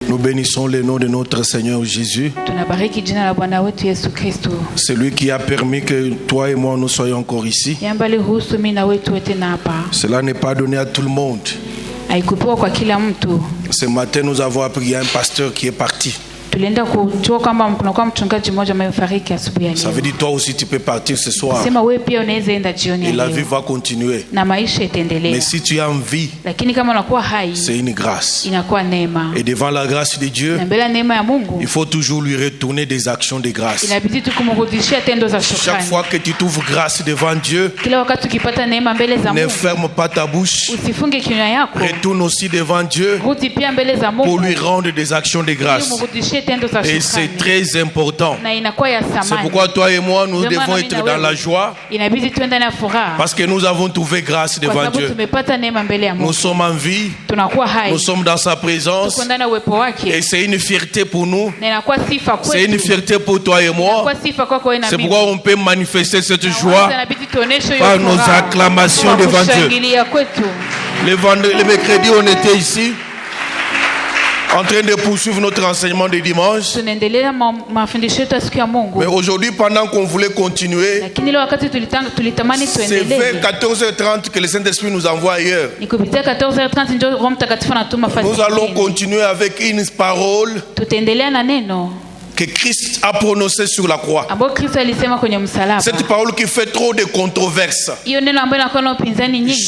Nous bénissons le nom de notre Seigneur Jésus. C'est lui qui a permis que toi et moi nous soyons encore ici. Cela n'est pas donné à tout le monde. Ce matin, nous avons appris qu'il y a un pasteur qui est parti. Ça veut dire toi aussi tu peux partir ce soir. Et la vie va continuer. Mais si tu as envie, c'est une grâce. Et devant la grâce de Dieu, il faut toujours lui retourner des actions de grâce. Chaque fois que tu trouves grâce devant Dieu, ne ferme pas ta bouche. Retourne aussi devant Dieu pour lui rendre des actions de grâce. Et c'est très important. C'est pourquoi toi et moi nous devons être dans la joie, parce que nous avons trouvé grâce devant Dieu. Nous sommes en vie, nous sommes dans sa présence, et c'est une fierté pour nous, c'est une fierté pour toi et moi. C'est pourquoi on peut manifester cette joie par nos acclamations devant Dieu. Le mercredi on était ici en train de poursuivre notre enseignement de dimanche. Mais aujourd'hui, pendant qu'on voulait continuer, c'est vers 14h30 que le Saint-Esprit nous envoie ailleurs. Nous allons continuer avec une parole que Christ a prononcée sur la croix. Cette parole qui fait trop de controverses.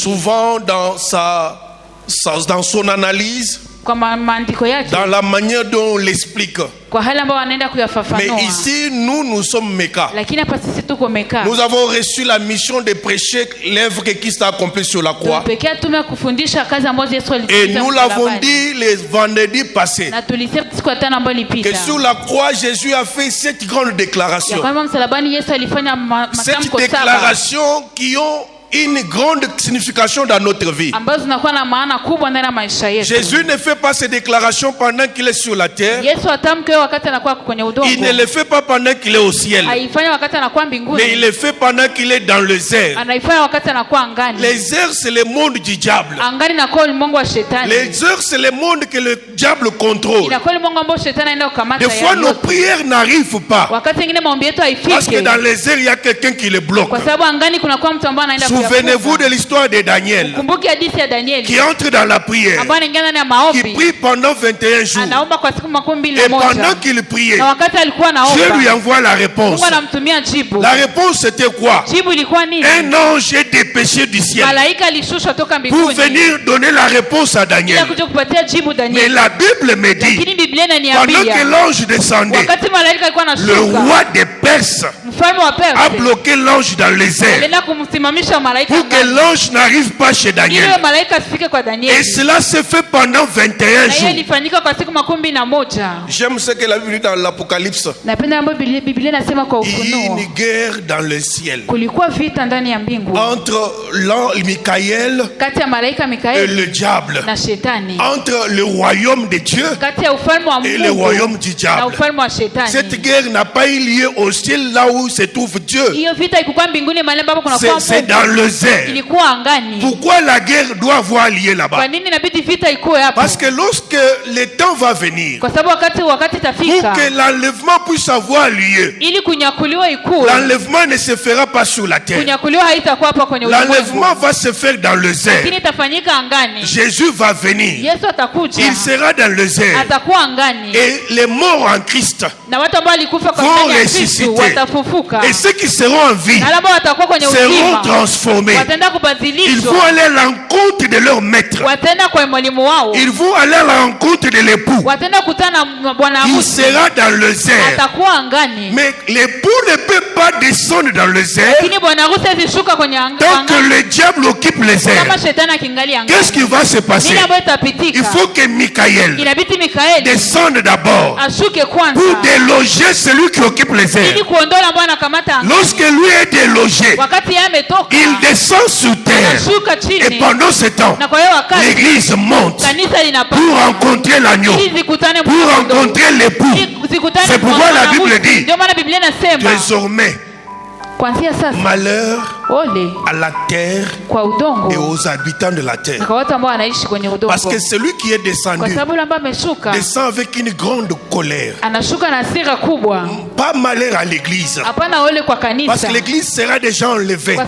Souvent dans son analyse, dans la manière dont on l'explique. Mais ici, nous sommes mécas. Nous avons reçu la mission de prêcher l'œuvre que Christ a accomplie sur la croix. Et nous l'avons dit les vendredis passés, que sur la croix, Jésus a fait cette grande déclaration. Cette déclaration qui ont une grande signification dans notre vie. Jésus ne fait pas ces déclarations pendant qu'il est sur la terre. Il ne le fait pas pendant qu'il est au ciel. Mais il le fait pendant qu'il est dans les airs. Les airs, c'est le monde du diable. Les airs, c'est le monde que le diable contrôle. Des fois, nos prières n'arrivent pas, parce que dans les airs, il y a quelqu'un qui les bloque. Souvenez-vous de l'histoire de Daniel, qui entre dans la prière, qui prie pendant 21 jours. Et pendant qu'il priait, Dieu lui envoie la réponse. La réponse c'était quoi? Un ange est dépêché du ciel pour venir donner la réponse à Daniel. Mais la Bible me dit, pendant que l'ange descendait, le roi des Perses a bloqué l'ange dans les airs pour que l'ange n'arrive pas chez Daniel. Et cela s'est fait pendant 21 jours. J'aime ce que la Bible dit dans l'Apocalypse. Il y a une guerre dans le ciel entre Michael et le diable, entre le royaume de Dieu et le royaume du diable. Cette guerre n'a pas eu lieu au ciel, là où se trouve Dieu. C'est dans le zèle. Pourquoi la guerre doit avoir lieu là-bas? Parce que lorsque le temps va venir, pour que l'enlèvement puisse avoir lieu, l'enlèvement ne se fera pas sur la terre. L'enlèvement va se faire dans le zèle. Jésus va venir. Il sera dans le zèle. Et les morts en Christ vont ressusciter. Et ceux qui seront en vie seront transformés. Ils vont aller à l'encontre de leur maître. Ils vont aller à l'encontre de l'époux. Il sera dans le zèle. Mais l'époux ne peut pas descendre dans le zèle tant que le diable occupe les airs. Qu'est-ce qui va se passer? Il faut que Michael descende d'abord pour déloger celui qui occupe les airs. Lorsque lui est délogé, il descend sur terre. Et pendant ce temps, l'église monte pour rencontrer l'agneau, pour rencontrer l'époux. C'est pourquoi la Bible dit, désormais, Malheur à la terre et aux habitants de la terre. Parce que celui qui est descendu descend avec une grande colère. Pas malheur à l'église. Parce que l'église sera déjà enlevée.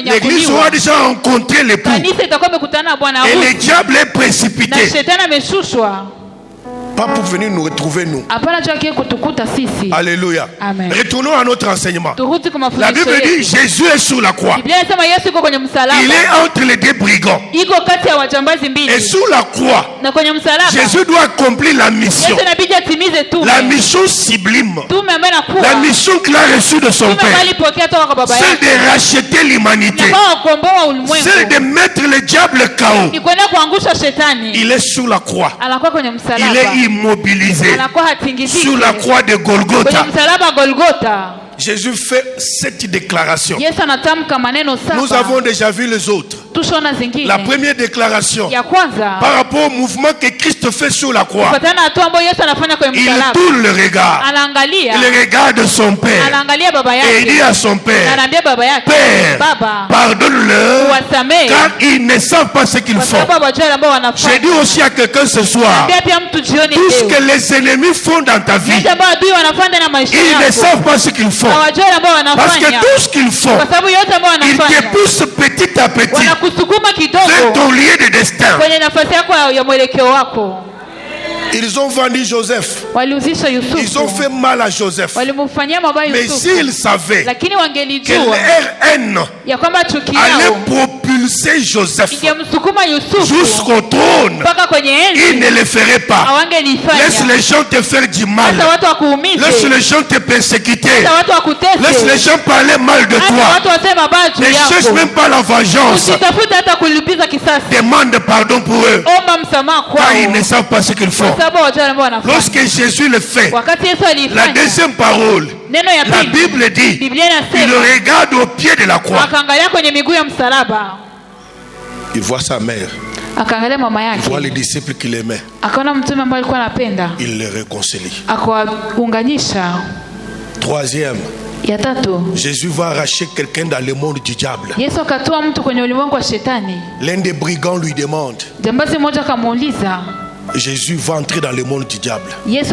L'église aura déjà rencontré l'époux. Et le diable est précipité. Pas pour venir nous retrouver nous. Alléluia. Amen. Retournons à notre enseignement. La Bible dit Jésus est sur la croix. Il est entre les deux brigands. Et sur la croix, Jésus doit accomplir la mission. La mission sublime. La mission qu'il a reçue de son Père. Celle de racheter l'humanité. Celle de mettre le diable KO. Il est sur la croix. Il est immobilisé sur la croix de Golgotha. Jésus fait cette déclaration. Nous avons déjà vu les autres. La première déclaration par rapport au mouvement que Christ fait sur la croix. Il tourne le regard. Il regarde son Père. Et il dit à son Père, Père, pardonne-leur car ils ne savent pas ce qu'ils font. J'ai dit aussi à quelqu'un ce soir, tout ce que les ennemis font dans ta vie, ils ne savent pas ce qu'ils font. Parce que tout ce qu'ils font, ils te poussent petit à petit vers ton lieu de destin. Ils ont vendu Joseph. Ils ont fait mal à Joseph. Mais s'ils savaient que leur haine allait propulser Joseph jusqu'au trône, ils ne le feraient pas. Laisse les gens te faire du mal. Laisse les gens te persécuter. Laisse les gens parler mal de toi. Ne cherche même pas la vengeance. Demande pardon pour eux. Car ils ne savent pas ce qu'ils font. Lorsque Jésus le fait, la deuxième parole, la Bible dit, il regarde au pied de la croix. Il voit sa mère. Il voit les disciples qu'il aimait. Il les réconcilie. Troisième, Jésus va arracher quelqu'un dans le monde du diable. L'un des brigands lui demande, Jésus va entrer dans le monde du diable. Il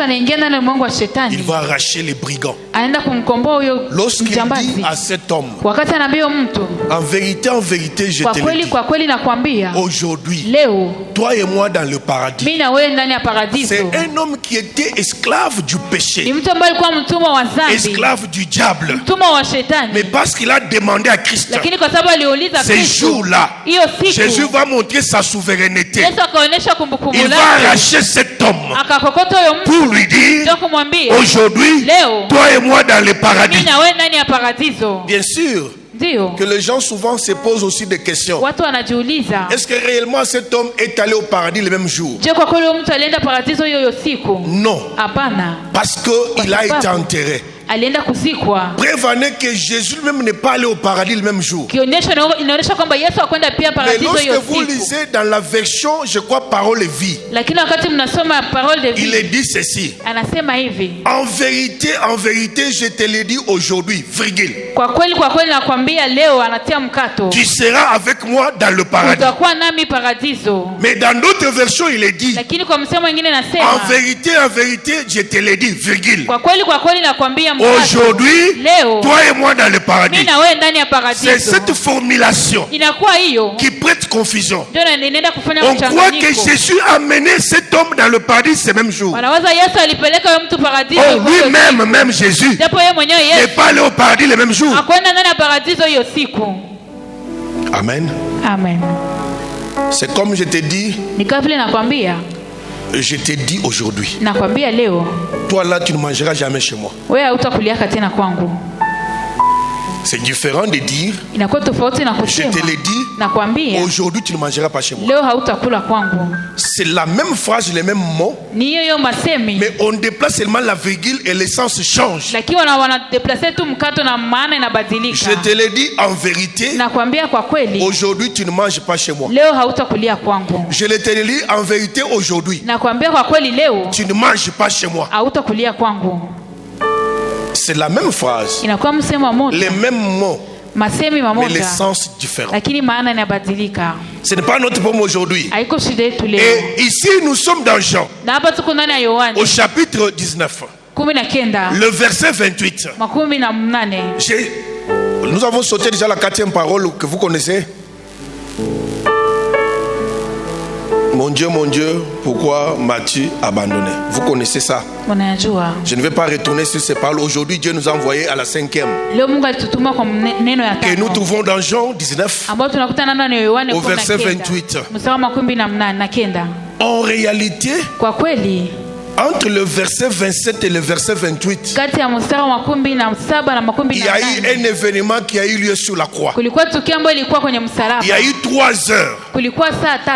va arracher les brigands. Lorsqu'il dit à cet homme, en vérité, je te le dis, aujourd'hui, toi et moi dans le paradis. C'est un homme qui était esclave du péché, esclave du diable. Mais parce qu'il a demandé à Christ, ces jours-là, Jésus va montrer sa souveraineté. Il va arracher cet homme pour lui dire, aujourd'hui, toi et moi dans le paradis. Bien sûr que les gens souvent se posent aussi des questions. Est-ce que réellement cet homme est allé au paradis le même jour? Non. Parce qu'il a été enterré. Prévenez que Jésus même n'est pas allé au paradis le même jour. Mais lorsque vous lisez dans la version, je crois, Parole et Vie, il est dit ceci: en vérité, je te l'ai dit aujourd'hui, virgule, tu seras avec moi dans le paradis. Mais dans d'autres versions, il est dit, en vérité, je te l'ai dit, virgule, aujourd'hui, toi et moi dans le paradis. C'est cette formulation qui prête confusion. On croit que Jésus a mené cet homme dans le paradis ce même jour. Oh, lui-même, même Jésus, n'est pas allé au paradis le même jour. Amen. Amen. C'est comme je t'ai dit. Je t'ai dit aujourd'hui. Toi là, tu ne mangeras jamais chez moi. C'est différent de dire, je te l'ai dit, aujourd'hui tu ne mangeras pas chez moi. C'est la même phrase, les mêmes mots, mais on déplace seulement la virgule et le sens change. Je te l'ai dit en vérité, aujourd'hui tu ne manges pas chez moi. Je te l'ai dit en vérité, aujourd'hui tu ne manges pas chez moi. c'est la même phrase, les mêmes mots, mais les sens différents. Ce n'est pas notre problème aujourd'hui. Et ici, nous sommes dans Jean, au chapitre 19, le verset 28. Nous avons sauté déjà la 4e parole que vous connaissez. Mon Dieu, pourquoi m'as-tu abandonné? Vous connaissez ça. Je ne vais pas retourner sur ces paroles. Aujourd'hui, Dieu nous a envoyés à la 5e. Que nous trouvons dans Jean 19, au verset 28. En réalité, entre le verset 27 et le verset 28, il y a eu un événement qui a eu lieu sur la croix. Il y a eu 3 heures.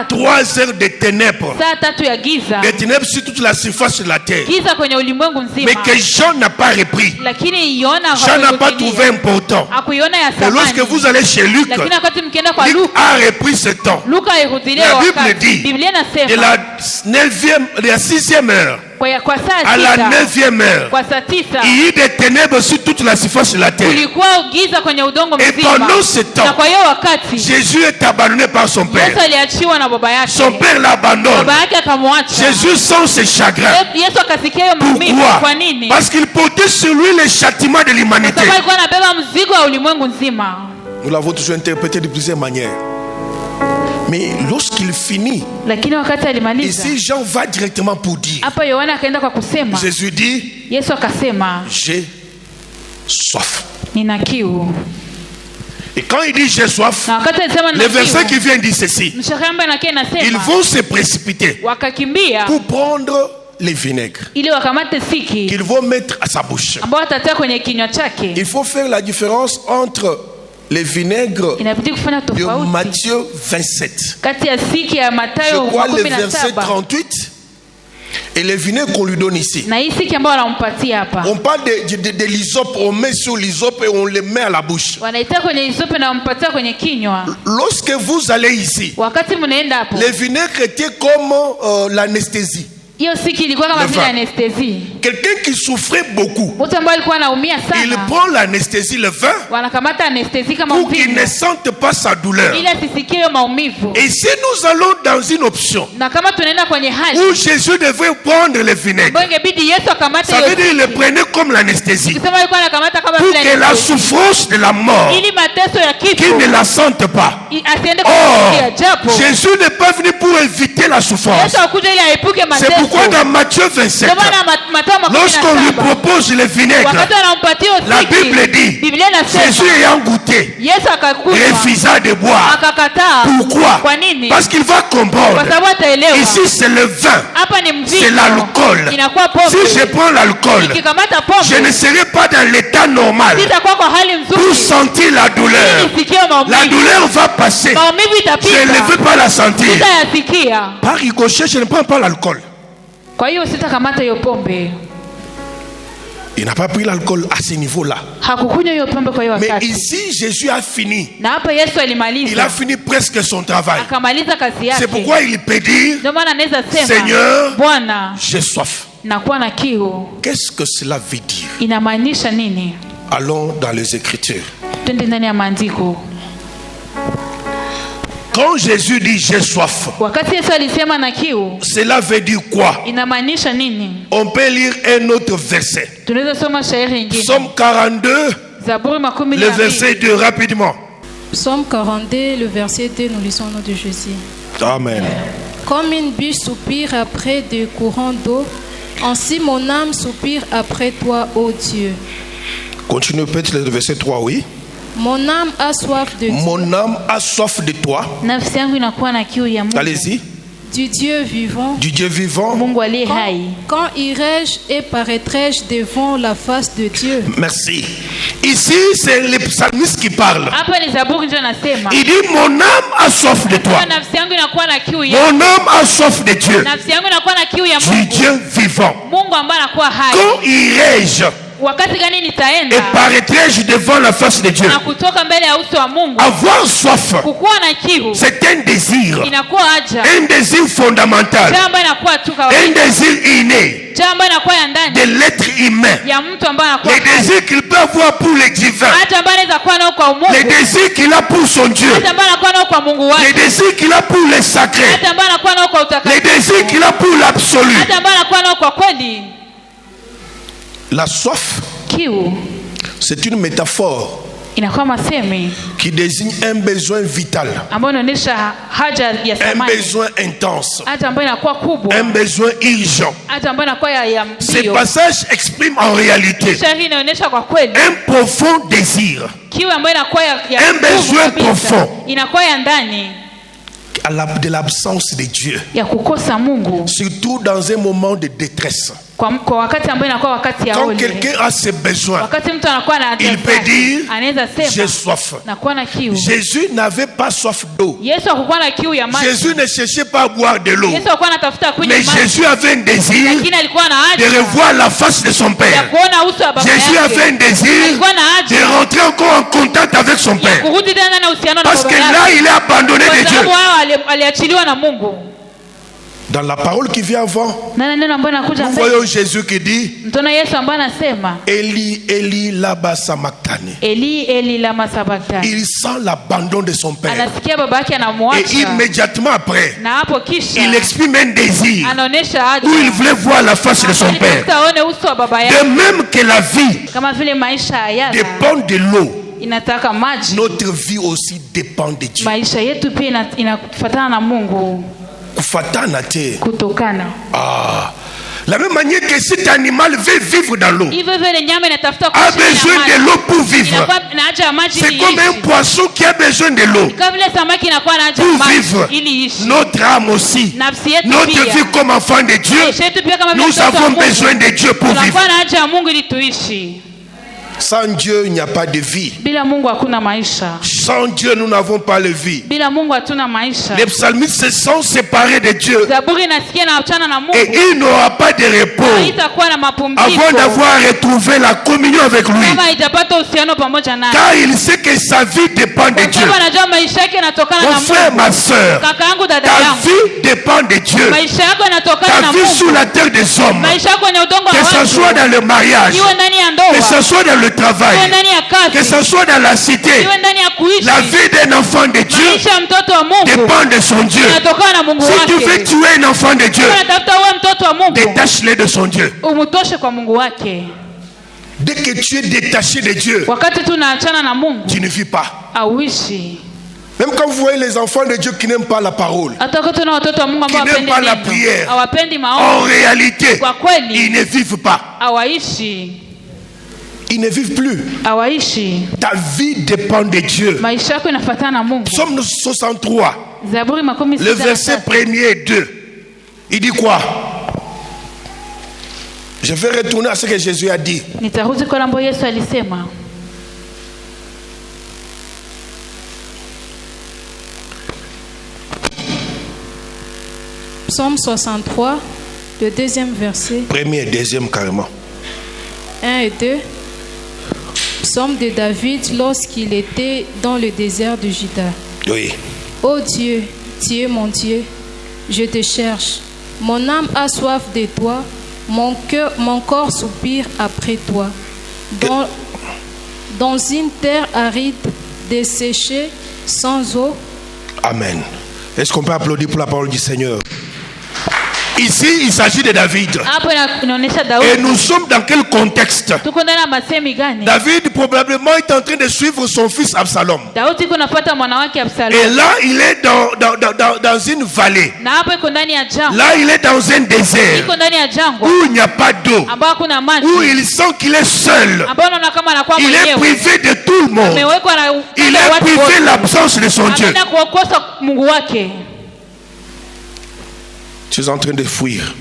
3 heures de ténèbres. Des ténèbres sur toute la surface de la terre. Mais que Jean n'a pas repris. Jean n'a pas trouvé important. Et lorsque vous allez chez Luc, Luc a repris ce temps. La Bible dit de la 6e heure à la 9e heure, il y a eu des ténèbres sur toute la surface de la terre. Et pendant ce temps, Jésus est abandonné par son Père. Son Père l'abandonne. Jésus sent ses chagrins. Pourquoi? Parce qu'il portait sur lui le châtiment de l'humanité. Nous l'avons toujours interprété de plusieurs manières. Mais lorsqu'il finit, ici Jean va directement pour dire, Jésus dit, j'ai soif. Et quand il dit j'ai soif, le verset qui vient dit ceci: ils vont se précipiter pour prendre les vinaigres qu'ils vont mettre à sa bouche. Il faut faire la différence entre les vinaigres de Matthieu 27. Je crois le verset 38. Et les vinaigres qu'on lui donne ici. On parle de l'hysope, on met sur l'hysope et on le met à la bouche. Lorsque vous allez ici, les vinaigres étaient comme l'anesthésie. Quelqu'un qui souffrait beaucoup, il prend l'anesthésie, le vin, pour qu'il ne sente pas sa douleur. Et si nous allons dans une option où Jésus devait prendre le vinaigre, ça veut dire qu'il le prenait comme l'anesthésie, pour que la souffrance de la mort, qu'il ne la sente pas. Or, Jésus n'est pas venu pour éviter la souffrance. C'est pourquoi dans Matthieu 27, lorsqu'on lui propose le vinaigre, la Bible dit, Jésus ayant goûté, refusa de boire. Pourquoi? Parce qu'il va comprendre, ici c'est le vin, c'est l'alcool. Si je prends l'alcool, je ne serai pas dans l'état normal pour sentir la douleur. La douleur va passer, je ne veux pas la sentir. Par ricochet, je ne prends pas l'alcool. Il n'a pas pris l'alcool à ce niveau-là. Mais ici, Jésus a fini. Il a fini presque son travail. C'est pourquoi il peut dire, Seigneur, j'ai soif. Qu'est-ce que cela veut dire? Allons dans les Écritures. Quand Jésus dit j'ai soif, cela veut dire quoi? On peut lire un autre verset. Psaume 42, le verset 2, rapidement. Psaume 42, le verset 2, nous lisons au nom de Jésus. Amen. Comme une biche soupire après des courants d'eau, ainsi mon âme soupire après toi, ô Dieu. Continue peut-être le verset 3, oui. Mon âme a soif de toi. Mon âme a soif de toi. Allez-y. Du Dieu vivant. Du Dieu vivant. Quand irai-je et paraîtrai-je devant la face de Dieu? Merci. Ici, c'est le psalmiste qui parle. Il dit mon âme a soif de toi. Mon âme a soif de Dieu. Du Dieu vivant. Quand irai-je et paraîtrai-je devant la face de Dieu? Avoir soif, c'est un désir fondamental, un désir inné. de l'être humain, les désirs qu'il peut avoir pour les divins, les désirs qu'il a pour son Dieu, les désirs qu'il a pour les sacrés, les désirs qu'il a pour l'absolu. La soif, c'est une métaphore qui désigne un besoin vital, un besoin intense, un besoin urgent. Ce passage exprime en réalité un profond désir, un besoin profond de l'absence de Dieu, surtout dans un moment de détresse. Quand quelqu'un a ses besoins, il peut dire j'ai soif. Jésus n'avait pas soif d'eau. Jésus ne cherchait pas à boire de l'eau. Mais Jésus avait un désir de revoir la face de son Père. Jésus avait un désir de rentrer encore en contact avec son Père. Parce que là, il est abandonné de Dieu. Dans la parole qui vient avant, nous voyons Jésus qui dit Eli, Eli, lama sabachthani. Il sent l'abandon de son Père. Et immédiatement après, il exprime un désir où il voulait voir la face de son Père. De même que la vie dépend de l'eau, notre vie aussi dépend de Dieu. La même manière que cet animal veut vivre dans l'eau, a besoin de l'eau pour vivre. C'est comme un poisson qui a besoin de l'eau pour vivre. Notre âme aussi, notre vie comme enfant de Dieu, nous avons besoin de Dieu pour vivre. Sans Dieu, il n'y a pas de vie. Sans Dieu, nous n'avons pas de vie. Les psalmistes se sont séparés de Dieu. Et il n'aura pas de repos avant d'avoir retrouvé la communion avec lui. Car il sait que sa vie dépend de Dieu. Mon frère, ma soeur, ta vie dépend de Dieu. Ta vie sous la terre des hommes, que ce soit dans le mariage, que ce soit dans le travail, que ce soit dans la cité, la vie d'un enfant de Dieu dépend de son Dieu. Si tu veux tuer un enfant de Dieu, détache-le de son Dieu. Dès que tu es détaché de Dieu, tu ne vis pas. Même quand vous voyez les enfants de Dieu qui n'aiment pas la parole, qui n'aiment pas la prière, en réalité, ils ne vivent pas. Ils ne vivent plus. Ta vie dépend de Dieu. Psaume 63, le verset 1er et 2. Il dit quoi? Je vais retourner à ce que Jésus a dit. Psaume 63, le deuxième verset. Premier et deuxième carrément. 1 et 2. Psaume de David lorsqu'il était dans le désert de Juda. Oui. Ô Dieu, tu es mon Dieu, je te cherche. Mon âme a soif de toi, mon corps soupire après toi. Dans une terre aride, desséchée, sans eau. Amen. Est-ce qu'on peut applaudir pour la parole du Seigneur? Ici, il s'agit de David. Et nous sommes dans quel contexte? David probablement est en train de suivre son fils Absalom. Et là, il est dans une vallée. Là, il est dans un désert où il n'y a pas d'eau, où il sent qu'il est seul. Il est privé de tout le monde. Il est privé de l'absence de son Dieu. Tu es en train de fuir.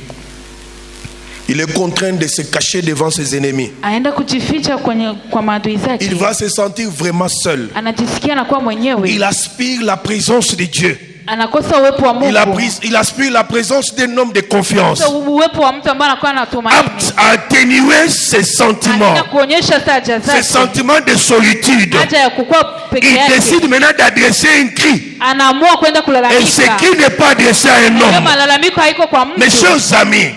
Il est contraint de se cacher devant ses ennemis. Il va se sentir vraiment seul. Il aspire la présence de Dieu. Il aspire la présence d'un homme de confiance, apte à atténuer ses sentiments de solitude. Il décide maintenant d'adresser un cri, et ce cri n'est pas adressé à un homme. Mes chers amis,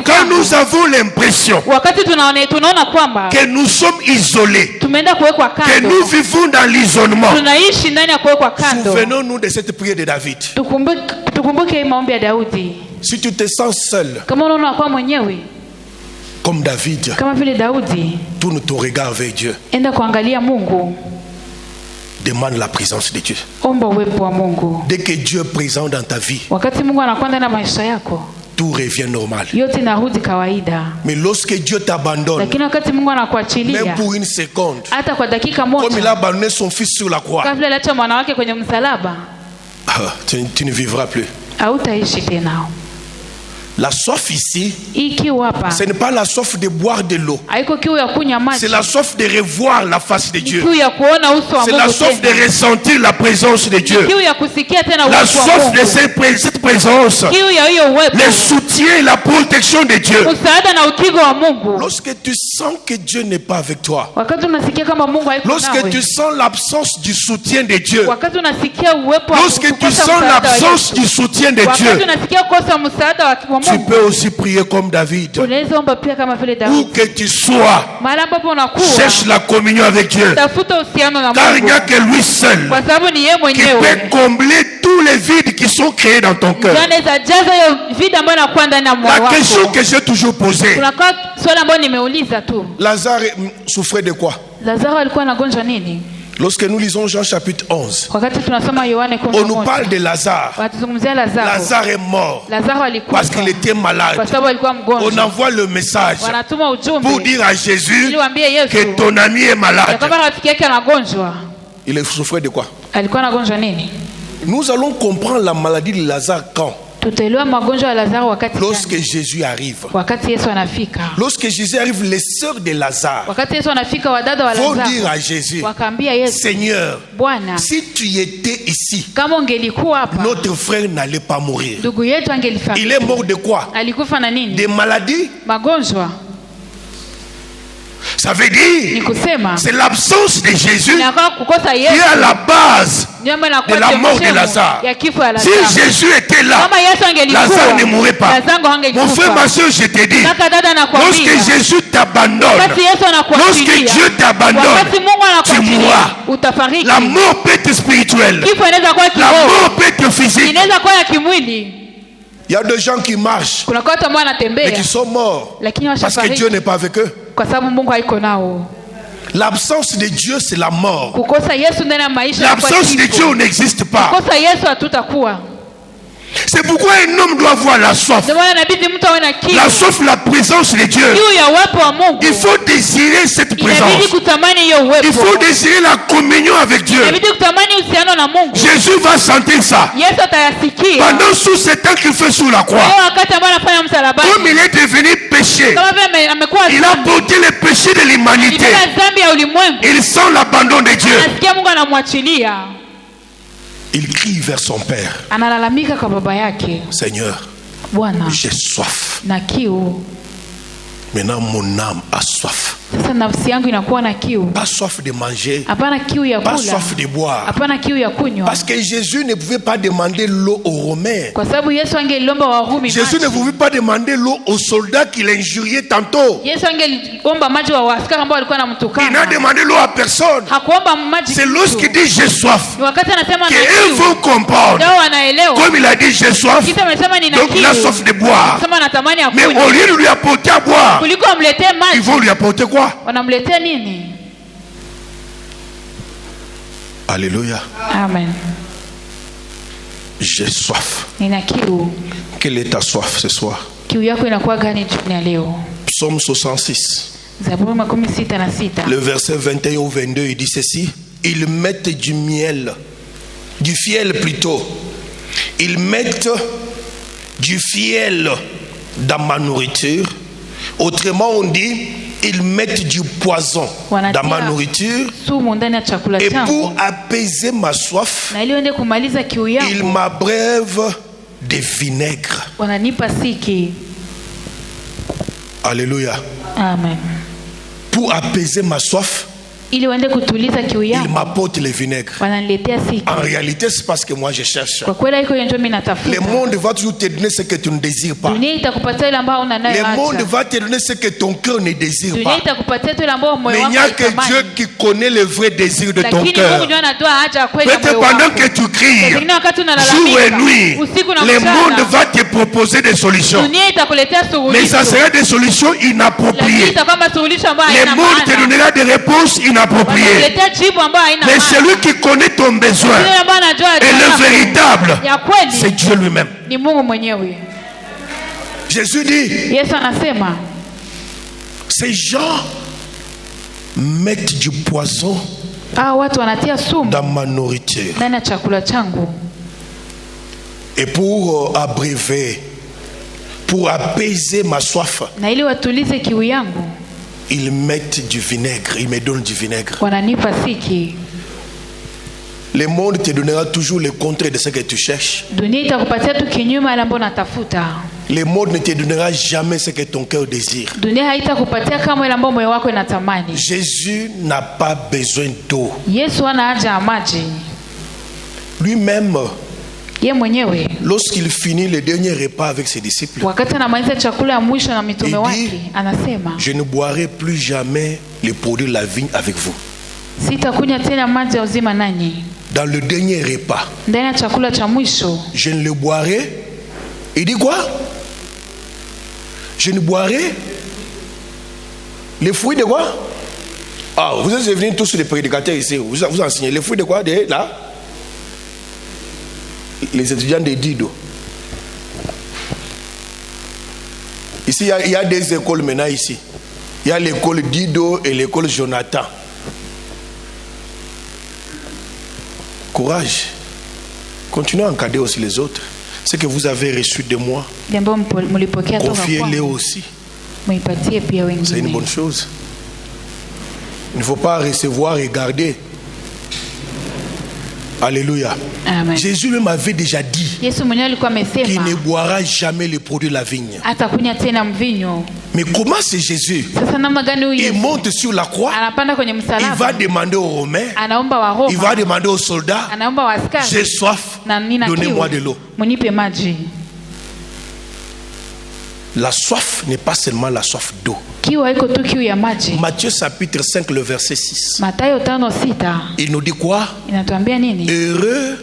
quand nous avons l'impression que nous sommes isolés, que nous vivons dans l'isolement, souvenons-nous de cette prière de David. Si tu te sens seul, comme David, tourne ton regard vers Dieu. Demande la présence de Dieu. Dès que Dieu est présent dans ta vie, tout revient normal. Mais lorsque Dieu t'abandonne, même pour une seconde, comme il a abandonné son fils sur la croix, tu ne vivras plus. La soif ici, ce n'est pas la soif de boire de l'eau. C'est la soif de revoir la face de Dieu. C'est la soif de ressentir la présence de Dieu. La soif de cette présence, le soutien et la protection de Dieu. Lorsque tu sens que Dieu n'est pas avec toi, lorsque tu sens l'absence du soutien de Dieu, lorsque tu sens l'absence du soutien de Dieu, tu peux aussi prier comme David. Où que tu sois, cherche la communion avec Dieu. Car il n'y a que lui seul qui peut combler tous les vides qui sont créés dans ton cœur. La question que j'ai toujours posée, Lazare souffrait de quoi? Lorsque nous lisons Jean chapitre 11, on nous parle de Lazare. Lazare est mort parce qu'il était malade. On envoie le message pour dire à Jésus que ton ami est malade. Il souffrait de quoi? Nous allons comprendre la maladie de Lazare quand? Lorsque Jésus arrive. Lorsque Jésus arrive, les sœurs de Lazare vont dire à Jésus, Seigneur, si tu étais ici, notre frère n'allait pas mourir. Il est mort de quoi? Des maladies. Ça veut dire c'est l'absence de Jésus qui est à la base de la mort de Lazare. Si Jésus était là, Lazare ne mourrait pas. Mon frère, ma soeur, je te dis, lorsque Jésus t'abandonne, lorsque Dieu t'abandonne, tu mourras. La mort peut être spirituelle, la mort peut être physique. Il y a des gens qui marchent et qui sont morts parce que Dieu n'est pas avec eux. L'absence de Dieu, c'est la mort. L'absence de Dieu n'existe pas. C'est pourquoi un homme doit avoir la soif. La soif, la présence de Dieu. Il faut désirer cette présence. Il faut désirer la communion avec Dieu. Jésus va sentir ça. Pendant tout ce temps qu'il fait sous la croix, comme il est devenu péché, il a porté le péché de l'humanité. Il sent l'abandon de Dieu. Il crie vers son père. Seigneur, j'ai soif. Maintenant mon âme a soif. Pas soif de manger, pas soif de boire. Parce que Jésus ne pouvait pas demander l'eau aux Romains. Jésus ne pouvait pas demander l'eau aux soldats qu'il injuriait tantôt. Il n'a demandé l'eau à personne. C'est lorsqu'il dit j'ai soif qu'eux vont comprendre. Comme il a dit j'ai soif, donc il a soif de boire. Mais au lieu de lui apporter à boire, ils vont lui apporter quoi? Alléluia. Amen. J'ai soif. Quelle est ta soif ce soir? Psaume 66. Le verset 21 au 22, il dit ceci. Ils mettent du fiel plutôt. Ils mettent du fiel dans ma nourriture. Autrement on dit, ils mettent du poison dans ma nourriture et pour apaiser ma soif, ils m'abreuvent de vinaigre. Alléluia. Amen. Pour apaiser ma soif, il m'apporte le vinaigre. En réalité, c'est parce que moi je cherche. Le monde va toujours te donner ce que tu ne désires pas. Le monde va te donner ce que ton cœur ne désire pas. Mais il n'y a que Dieu qui connaît le vrai désir de ton cœur. Peut-être pendant que tu cries, jour et nuit, le monde va te proposer des solutions. Mais ça sera des solutions inappropriées. Le monde te donnera des réponses inappropriées. Mais celui qui connaît ton besoin et le véritable, c'est Dieu lui-même. Jésus dit, ces gens mettent du poison dans ma nourriture. Et pour abréver, pour apaiser ma soif, ils mettent du vinaigre, ils me donnent du vinaigre. Le monde te donnera toujours le contraire de ce que tu cherches. Le monde ne te donnera jamais ce que ton cœur désire. Jésus n'a pas besoin d'eau. Lui-même, lorsqu'il finit le dernier repas avec ses disciples, il dit, je ne boirai plus jamais les produits de la vigne avec vous. Dans le dernier repas, je ne le boirai. Il dit quoi? Je ne boirai les fruits de quoi? Ah, vous êtes venus tous les prédicateurs ici, vous enseignez les fruits de quoi? De là? Les étudiants de Dido. Ici, il y a des écoles maintenant ici. Il y a l'école Dido et l'école Jonathan. Courage. Continuez à encadrer aussi les autres. Ce que vous avez reçu de moi, confiez-les aussi. C'est une bonne chose. Il ne faut pas recevoir et garder. Alléluia. Amen. Jésus même avait déjà dit qu'il ne boira jamais le produit de la vigne. Mais comment c'est Jésus? Il monte sur la croix, il va demander aux Romains, il va demander aux soldats, j'ai soif, donnez-moi de l'eau. La soif n'est pas seulement la soif d'eau. Matthieu chapitre 5, le verset 6. Il nous dit quoi? Heureux.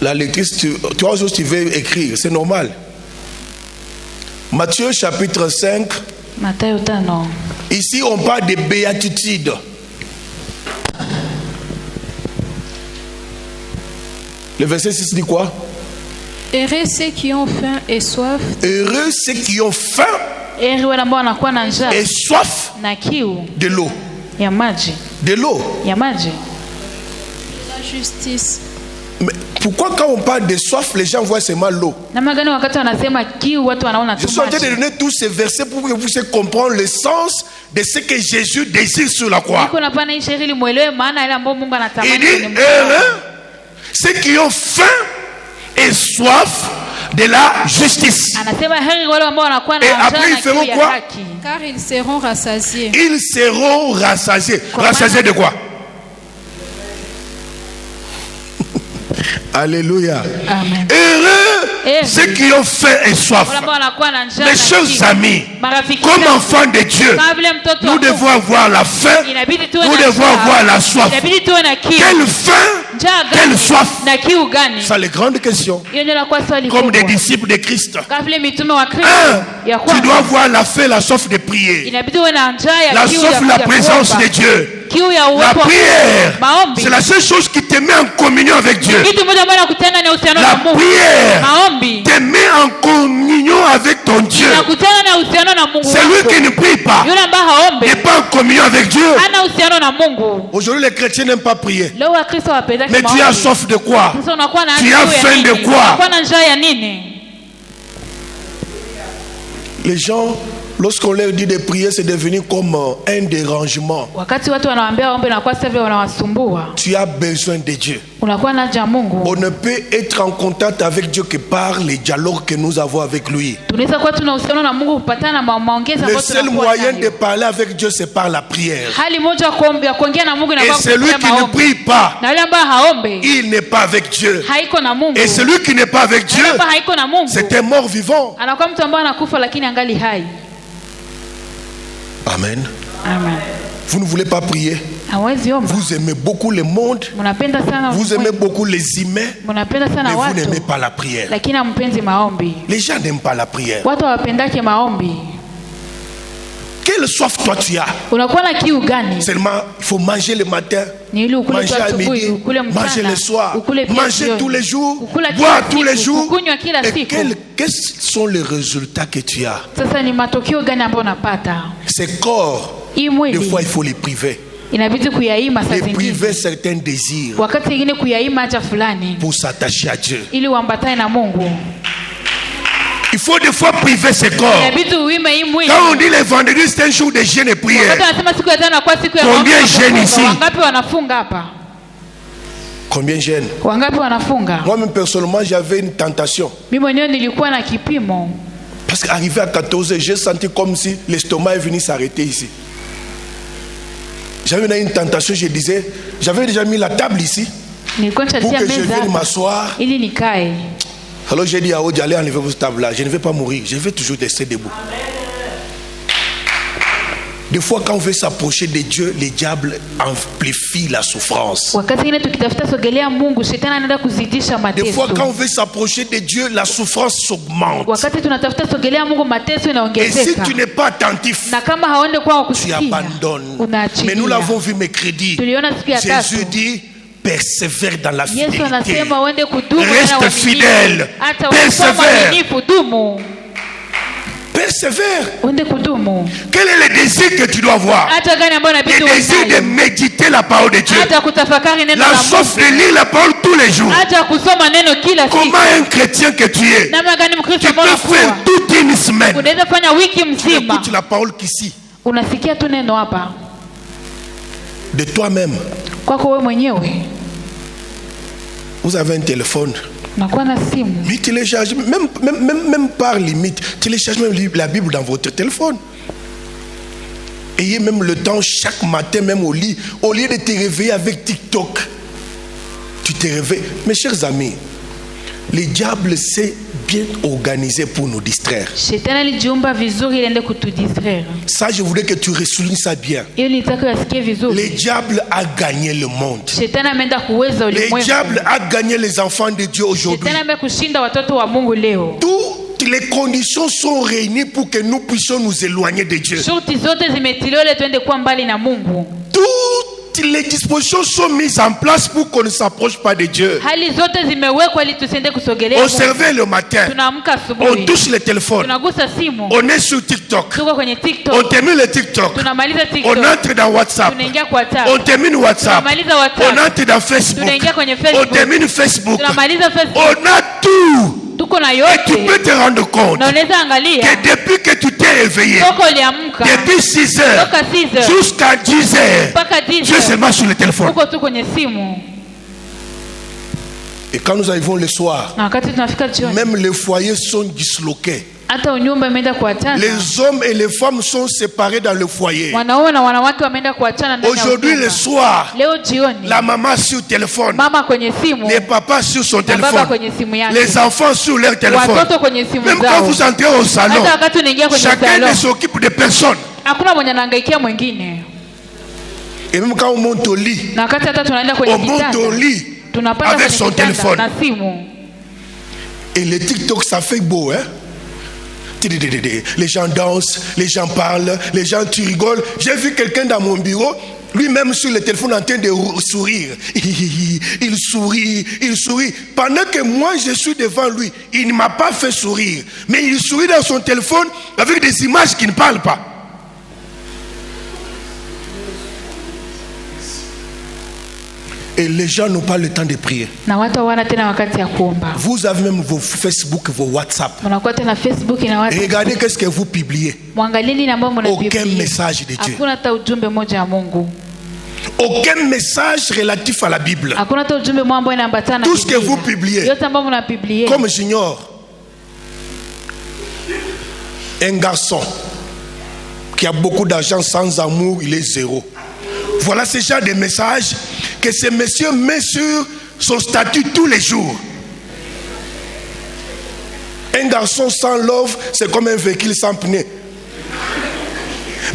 La lectrice, tu vois, tu veux écrire, c'est normal. Matthieu chapitre 5. Ici, on parle de béatitude. Le verset 6 dit quoi? Heureux ceux qui ont faim et soif. Heureux ceux qui ont faim et soif de l'eau. De l'eau. La justice. Mais pourquoi quand on parle de soif, les gens voient seulement l'eau? Je suis en train de donner tous ces versets pour que vous puissiez comprendre le sens de ce que Jésus désire sur la croix. Il dit heureux ceux qui ont faim et soif de la justice. Et après ils feront quoi? Car ils seront rassasiés. Ils seront rassasiés. Rassasiés de quoi? Alléluia. Amen. Heureux ceux qui ont faim et soif. Mes chers amis, comme enfants de Dieu, nous devons avoir la faim, nous devons avoir la soif. Quelle faim, quelle soif? C'est la grande question. Comme des disciples de Christ. Tu dois avoir la faim, la soif de prier. La soif, la présence de Dieu. La prière, c'est la seule chose qui te met en communion avec Dieu. La prière te met en communion avec ton Dieu. Celui qui ne prie pas n'est pas en communion avec Dieu. Aujourd'hui, les chrétiens n'aiment pas prier. Mais tu as soif de quoi? Tu as faim de quoi? Les gens, lorsqu'on leur dit de prier, c'est devenu comme un dérangement. Tu as besoin de Dieu. On ne peut être en contact avec Dieu que par les dialogues que nous avons avec lui. Le seul moyen de parler avec Dieu, c'est par la prière. Et celui qui ne prie pas, il n'est pas avec Dieu. Et celui qui n'est pas avec Dieu, c'est un mort vivant. Amen. Amen. Vous ne voulez pas prier. Vous aimez beaucoup le monde. Vous aimez beaucoup les humains. Mais vous n'aimez pas la prière. Les gens n'aiment pas la prière. Quelle soif toi tu as? Seulement il faut manger le matin, manger à midi, manger le soir, manger tous les jours, boire tous les jours. Et quels sont les résultats que tu as? Ces corps, des fois il faut les priver. Et priver certains désirs pour s'attacher à Dieu. Il faut des fois priver ses corps. Quand on dit le vendredi, c'est un jour de jeûne et prière. Combien jeûnent ici? Combien jeûnent? Moi-même personnellement, j'avais une tentation. Parce qu'arrivé à 14 h, j'ai senti comme si l'estomac est venu s'arrêter ici. J'avais une tentation, je disais, j'avais déjà mis la table ici pour que je vienne m'asseoir. Alors j'ai dit à Odi, allez enlever votre table là. Je ne vais pas mourir, je vais toujours rester debout. Des fois quand on veut s'approcher de Dieu, les diables amplifient la souffrance. Des fois quand on veut s'approcher de Dieu, la souffrance s'augmente. Et si tu n'es pas attentif, tu abandonnes. Mais nous l'avons vu mercredi. Jésus dit, persévère dans la fidélité. Reste fidèle. Persévère. Persévère. Quel est le désir que tu dois avoir? Le désir de méditer la parole de Dieu. La soif de lire la parole tous les jours. Comment un chrétien que tu es, tu peux faire toute une semaine. Tu écoutes la parole qu'ici. De toi-même. Vous avez un téléphone. Mais télécharge, même par limite, télécharge même la Bible dans votre téléphone. Ayez même le temps chaque matin, même au lit, au lieu de te réveiller avec TikTok, tu te réveilles. Mes chers amis, le diable s'est bien organisé pour nous distraire. Ça, je voudrais que tu soulignes ça bien. Le diable a gagné le monde. Le diable a gagné les enfants de Dieu aujourd'hui. Toutes les conditions sont réunies pour que nous puissions nous éloigner de Dieu. Toutes les dispositions sont mises en place pour qu'on ne s'approche pas de Dieu. On se réveille le matin, on touche le téléphone, on est sur TikTok, on termine le TikTok, on entre dans WhatsApp, on termine WhatsApp, on entre dans Facebook, on termine Facebook, on a tout. Et tu peux te rendre compte que depuis que tu t'es réveillé, depuis 6 heures jusqu'à 10 heures, tu es seulement sur le téléphone. Et quand nous arrivons le soir, même les foyers sont disloqués. Les hommes et les femmes sont séparés dans le foyer. Aujourd'hui le soir, la maman sur le téléphone, les papas sur son téléphone, les enfants sur leur téléphone. Même quand vous entrez au salon, chacun ne s'occupe de personne. Et même quand on monte au lit, on monte au lit avec son téléphone. Et le TikTok, ça fait beau, hein? Les gens dansent, les gens parlent, les gens tu rigoles. J'ai vu quelqu'un dans mon bureau, lui-même sur le téléphone en train de sourire. Il sourit, il sourit. Pendant que moi je suis devant lui, il ne m'a pas fait sourire. Mais il sourit dans son téléphone avec des images qui ne parlent pas. Et les gens n'ont pas le temps de prier. Vous avez même vos Facebook, vos WhatsApp. Regardez qu'est-ce que vous publiez. Aucun message de Dieu. Aucun message relatif à la Bible. Tout ce que vous publiez. Comme j'ignore. Un garçon qui a beaucoup d'argent sans amour, il est zéro. Voilà ce genre de message que ce monsieur met sur son statut tous les jours. Un garçon sans love, c'est comme un véhicule sans pneu.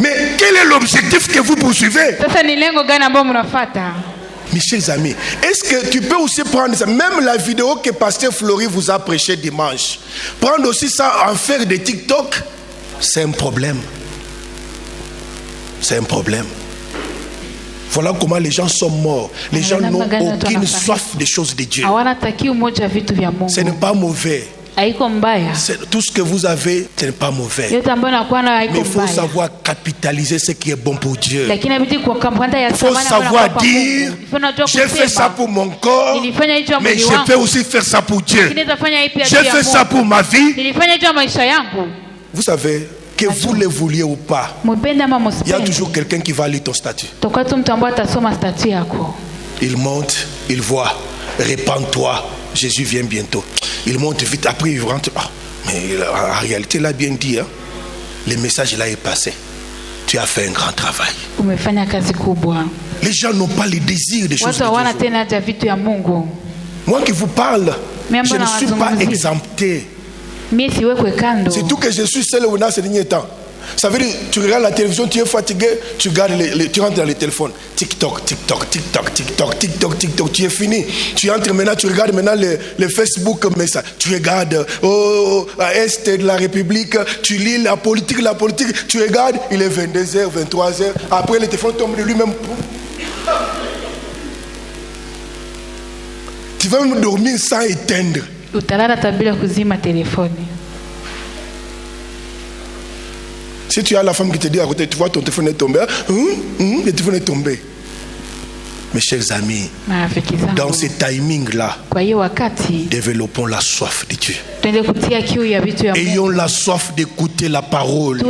Mais quel est l'objectif que vous poursuivez? Mes chers amis, est-ce que tu peux aussi prendre ça? Même la vidéo que Pasteur Flori vous a prêché dimanche, prendre aussi ça en faire des TikTok, c'est un problème. C'est un problème. Voilà comment les gens sont morts. Les gens n'ont aucune soif des choses de Dieu. Ce n'est pas mauvais. Tout ce que vous avez, ce n'est pas mauvais. Mais il faut savoir capitaliser ce qui est bon pour Dieu. Il faut savoir dire, j'ai fait ça pour mon corps, mais je peux aussi faire ça pour Dieu. J'ai fait ça pour ma vie. Vous savez, que vous le vouliez ou pas, il y a toujours quelqu'un qui va lire ton statut. Il monte, il voit, répands-toi, Jésus vient bientôt. Il monte vite, après il rentre. Ah, mais en réalité, il a bien dit, hein, le message là est passé. Tu as fait un grand travail. Les gens n'ont pas le désir des choses de Dieu. Moi qui vous parle, je ne suis pas exempté. C'est tout que je suis seul dans ces derniers temps. Ça veut dire, tu regardes la télévision, tu es fatigué, tu rentres dans le téléphone. TikTok, TikTok, TikTok, TikTok, TikTok, TikTok, tu es fini. Tu entres maintenant, tu regardes maintenant le Facebook message. Tu regardes, à Est de la République, tu lis la politique, tu regardes, il est 22h, 23h. Après, le téléphone tombe de lui-même. Tu vas même dormir sans éteindre. Si tu as la femme qui te dit à côté, tu vois ton téléphone est tombé, le téléphone est tombé. Mes chers amis, dans ce timing-là, développons la soif de Dieu. Ayons la soif d'écouter la parole.